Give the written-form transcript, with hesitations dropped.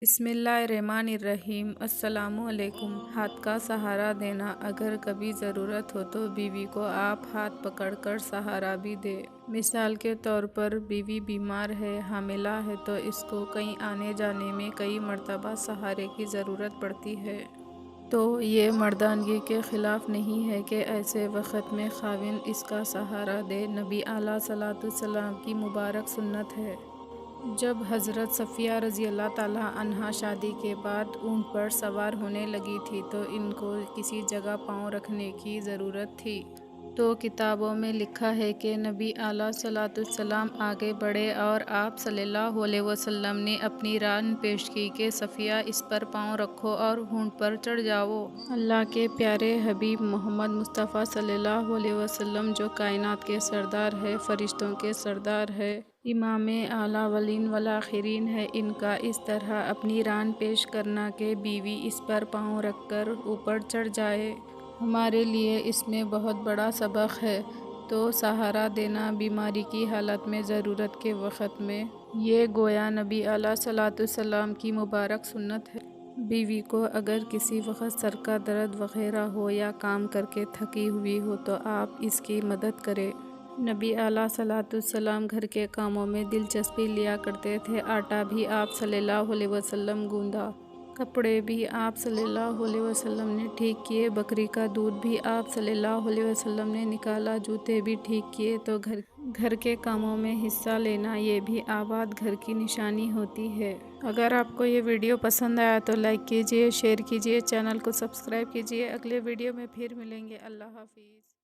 بسم اللہ الرحمن الرحیم۔ السلام علیکم۔ ہاتھ کا سہارا دینا۔ اگر کبھی ضرورت ہو تو بیوی کو آپ ہاتھ پکڑ کر سہارا بھی دیں۔ مثال کے طور پر بیوی بیمار ہے، حاملہ ہے تو اس کو کہیں آنے جانے میں کئی مرتبہ سہارے کی ضرورت پڑتی ہے۔ تو یہ مردانگی کے خلاف نہیں ہے کہ ایسے وقت میں خاوند اس کا سہارا دے۔ نبی علیہ الصلوۃ والسلام کی مبارک سنت ہے۔ جب حضرت صفیہ رضی اللہ تعالیٰ عنہا شادی کے بعد اونٹ پر سوار ہونے لگی تھی تو ان کو کسی جگہ پاؤں رکھنے کی ضرورت تھی۔ تو کتابوں میں لکھا ہے کہ نبی علیہ الصلوۃ والسلام آگے بڑھے اور آپ صلی اللہ علیہ وسلم نے اپنی ران پیش کی کہ صفیہ اس پر پاؤں رکھو اور اونٹ پر چڑھ جاؤ۔ اللہ کے پیارے حبیب محمد مصطفیٰ صلی اللہ علیہ وسلم جو کائنات کے سردار ہے، فرشتوں کے سردار ہے، امام الاولین والآخرین ہے، ان کا اس طرح اپنی ران پیش کرنا کہ بیوی اس پر پاؤں رکھ کر اوپر چڑھ جائے، ہمارے لیے اس میں بہت بڑا سبق ہے۔ تو سہارا دینا بیماری کی حالت میں، ضرورت کے وقت میں، یہ گویا نبی علیہ الصلوۃ والسلام کی مبارک سنت ہے۔ بیوی کو اگر کسی وقت سر کا درد وغیرہ ہو یا کام کر کے تھکی ہوئی ہو تو آپ اس کی مدد کریں۔ نبی علیہ الصلوۃ والسلام گھر کے کاموں میں دلچسپی لیا کرتے تھے۔ آٹا بھی آپ صلی اللہ علیہ وسلم گوندا، کپڑے بھی آپ صلی اللہ علیہ وسلم نے ٹھیک کیے، بکری کا دودھ بھی آپ صلی اللہ علیہ وسلم نے نکالا، جوتے بھی ٹھیک کیے۔ تو گھر کے کاموں میں حصہ لینا یہ بھی آباد گھر کی نشانی ہوتی ہے۔ اگر آپ کو یہ ویڈیو پسند آیا تو لائک کیجئے، شیئر کیجئے، چینل کو سبسکرائب کیجئے۔ اگلے ویڈیو میں پھر ملیں گے۔ اللہ حافظ۔